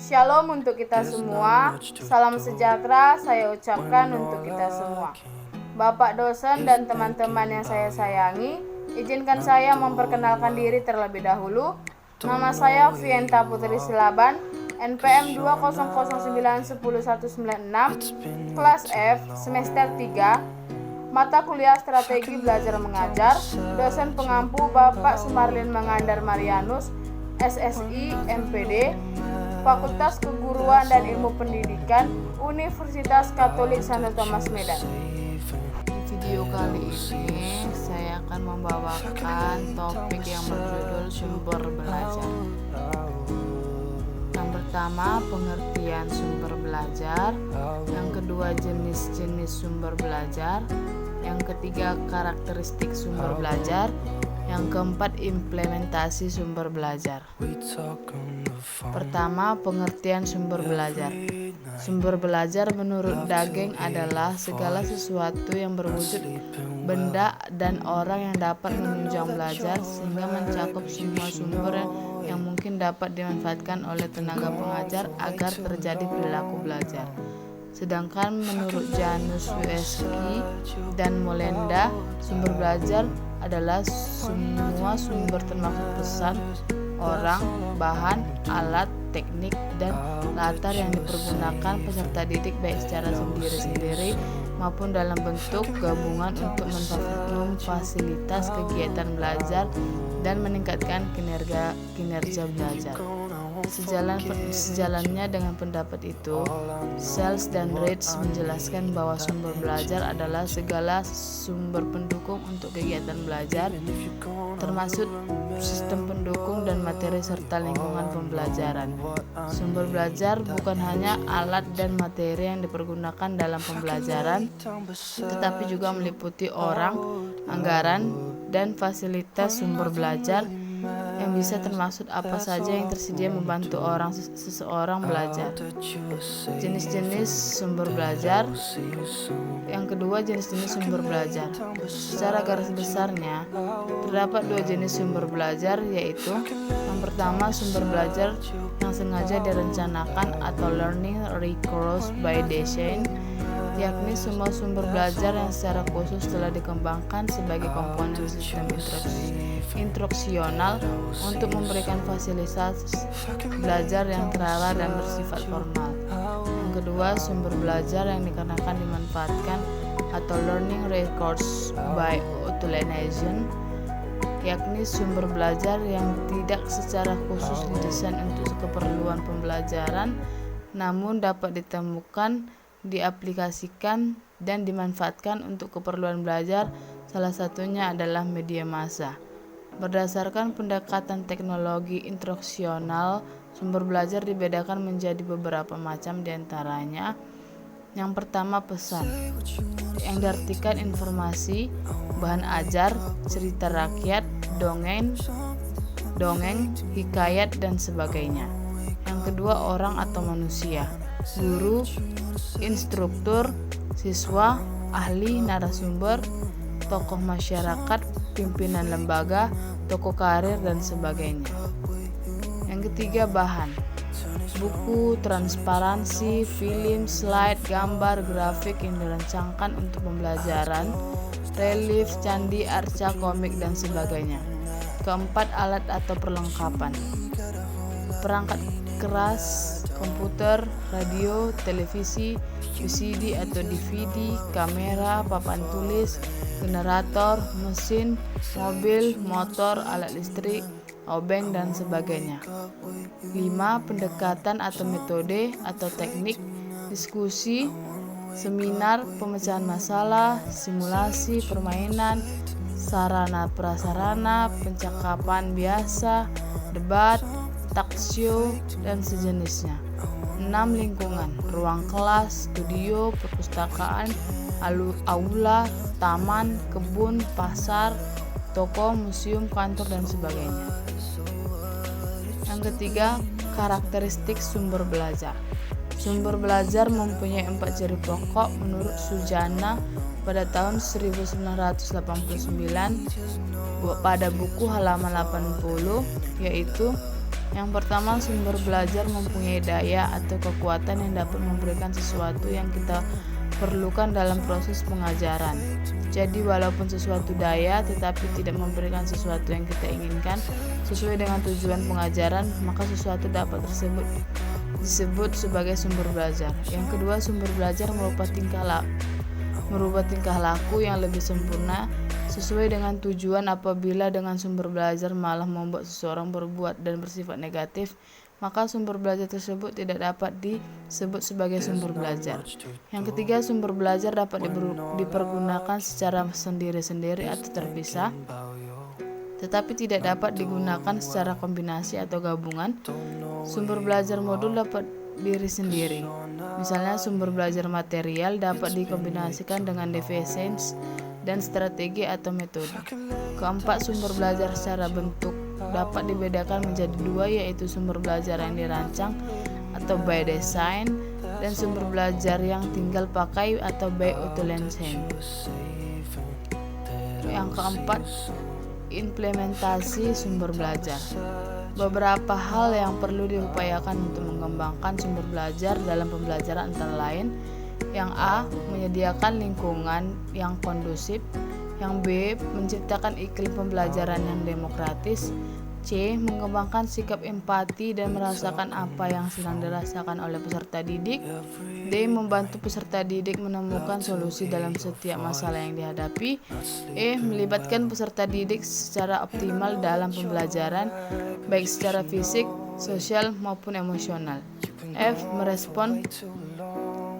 Shalom untuk kita semua, salam sejahtera saya ucapkan untuk kita semua. Bapak dosen dan teman-teman yang saya sayangi, izinkan saya memperkenalkan diri terlebih dahulu. Nama saya Vienta Putri Silaban, NPM 200910196, kelas F, semester 3, mata kuliah strategi belajar mengajar, dosen pengampu Bapak Sumarlin Mangandar Marianus, SSI, MPD, Fakultas Keguruan dan Ilmu Pendidikan, Universitas Katolik Santo Thomas Medan. Di video kali ini saya akan membawakan topik yang berjudul sumber belajar. Yang pertama, pengertian sumber belajar. Yang kedua, jenis-jenis sumber belajar. Yang ketiga, karakteristik sumber belajar. Yang keempat, implementasi sumber belajar. Pertama, pengertian sumber belajar. Sumber belajar menurut Dageng adalah segala sesuatu yang berwujud benda dan orang yang dapat menunjang belajar sehingga mencakup semua sumber yang mungkin dapat dimanfaatkan oleh tenaga pengajar agar terjadi perilaku belajar. Sedangkan menurut Janus Wieski dan Molenda, sumber belajar adalah semua sumber termasuk pesan, orang, bahan, alat, teknik, dan latar yang dipergunakan peserta didik baik secara sendiri-sendiri maupun dalam bentuk gabungan untuk memfasilitas kegiatan belajar dan meningkatkan kinerja belajar. Sejalannya dengan pendapat itu, Sells dan Reitz menjelaskan bahwa sumber belajar adalah segala sumber pendukung untuk kegiatan belajar, termasuk sistem pendukung dan materi serta lingkungan pembelajaran. Sumber belajar bukan hanya alat dan materi yang dipergunakan dalam pembelajaran, tetapi juga meliputi orang, anggaran, dan fasilitas sumber belajar yang bisa termasuk apa saja yang tersedia membantu seseorang belajar. Jenis-jenis sumber belajar. Yang kedua, jenis-jenis sumber belajar. Secara garis besarnya, terdapat dua jenis sumber belajar, yaitu yang pertama, sumber belajar yang sengaja direncanakan atau learning resource by design, yakni semua sumber belajar yang secara khusus telah dikembangkan sebagai komponen sistem instruksional untuk memberikan fasilitas belajar yang terarah dan bersifat formal. Yang kedua, sumber belajar yang dikarenakan dimanfaatkan atau learning resource by utilization, yakni sumber belajar yang tidak secara khusus didesain untuk keperluan pembelajaran namun dapat ditemukan, diaplikasikan, dan dimanfaatkan untuk keperluan belajar. Salah satunya adalah media massa. Berdasarkan pendekatan teknologi instruksional, sumber belajar dibedakan menjadi beberapa macam, diantaranya yang pertama, pesan, yang diartikan informasi, bahan ajar, cerita rakyat, dongeng, hikayat, dan sebagainya. Yang kedua, orang atau manusia, guru, instruktur, siswa, ahli, narasumber, tokoh masyarakat, pimpinan lembaga, tokoh karir, dan sebagainya. Yang ketiga, bahan, buku, transparansi, film, slide, gambar, grafik yang dirancangkan untuk pembelajaran, relief, candi, arca, komik, dan sebagainya. Keempat, alat atau perlengkapan, perangkat keras, komputer, radio, televisi, VCD atau DVD, kamera, papan tulis, generator, mesin, mobil, motor, alat listrik, obeng, dan sebagainya. 5. Pendekatan atau metode atau teknik, diskusi, seminar, pemecahan masalah, simulasi, permainan, sarana prasarana, pencakapan biasa, debat, talk show, dan sejenisnya. 6. Lingkungan, ruang kelas, studio, perpustakaan, aula, taman, kebun, pasar, toko, museum, kantor, dan sebagainya. Yang ketiga, karakteristik sumber belajar. Sumber belajar mempunyai 4 ciri pokok menurut Sujana pada tahun 1989 pada buku halaman 80, yaitu Yang pertama, sumber belajar mempunyai daya atau kekuatan yang dapat memberikan sesuatu yang kita perlukan dalam proses pengajaran. Jadi walaupun sesuatu daya tetapi tidak memberikan sesuatu yang kita inginkan sesuai dengan tujuan pengajaran, maka sesuatu dapat disebut sebagai sumber belajar. Yang kedua, sumber belajar merubah tingkah laku yang lebih sempurna sesuai dengan tujuan. Apabila dengan sumber belajar malah membuat seseorang berbuat dan bersifat negatif, maka sumber belajar tersebut tidak dapat disebut sebagai sumber belajar. Yang ketiga, sumber belajar dapat dipergunakan secara sendiri-sendiri atau terpisah, tetapi tidak dapat digunakan secara kombinasi atau gabungan. Sumber belajar modul dapat diri sendiri. Misalnya, sumber belajar material dapat dikombinasikan dengan devices dan strategi atau metode. Keempat, sumber belajar secara bentuk dapat dibedakan menjadi dua, yaitu sumber belajar yang dirancang atau by design dan sumber belajar yang tinggal pakai atau by automation. Yang keempat, implementasi sumber belajar. Beberapa hal yang perlu diupayakan untuk mengembangkan sumber belajar dalam pembelajaran antara lain: yang A, menyediakan lingkungan yang kondusif; yang B, menciptakan iklim pembelajaran yang demokratis; C, mengembangkan sikap empati dan merasakan apa yang sedang dirasakan oleh peserta didik; D, membantu peserta didik menemukan solusi dalam setiap masalah yang dihadapi; E, melibatkan peserta didik secara optimal dalam pembelajaran, baik secara fisik, sosial, maupun emosional; F, merespon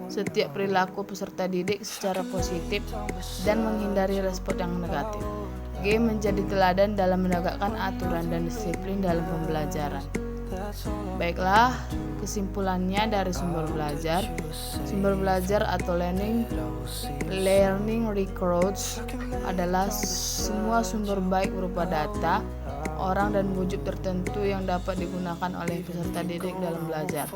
setiap perilaku peserta didik secara positif dan menghindari respon yang negatif; G, menjadi teladan dalam menegakkan aturan dan disiplin dalam pembelajaran. Baiklah, kesimpulannya dari sumber belajar. Sumber belajar atau learning records adalah semua sumber baik berupa data, orang, dan wujud tertentu yang dapat digunakan oleh peserta didik dalam belajar,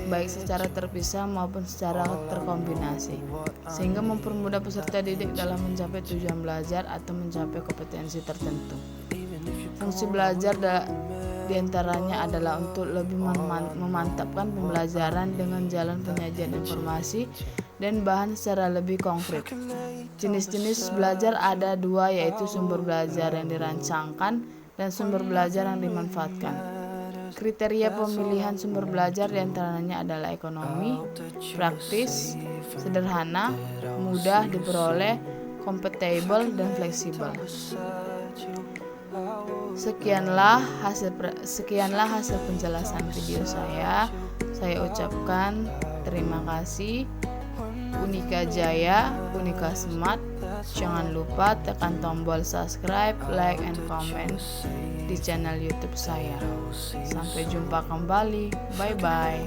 baik secara terpisah maupun secara terkombinasi, sehingga mempermudah peserta didik dalam mencapai tujuan belajar atau mencapai kompetensi tertentu. Fungsi belajar diantaranya adalah untuk lebih memantapkan pembelajaran dengan jalan penyajian informasi dan bahan secara lebih konkret. Jenis-jenis belajar ada dua, yaitu sumber belajar yang dirancangkan dan sumber belajar yang dimanfaatkan. Kriteria pemilihan sumber belajar diantaranya adalah ekonomi, praktis, sederhana, mudah diperoleh, kompatibel, dan fleksibel. Sekianlah hasil penjelasan video saya. Saya ucapkan terima kasih. Unika Jaya, Unika Smart. Jangan lupa tekan tombol subscribe, like, and comment di channel YouTube saya. Sampai jumpa kembali. Bye bye.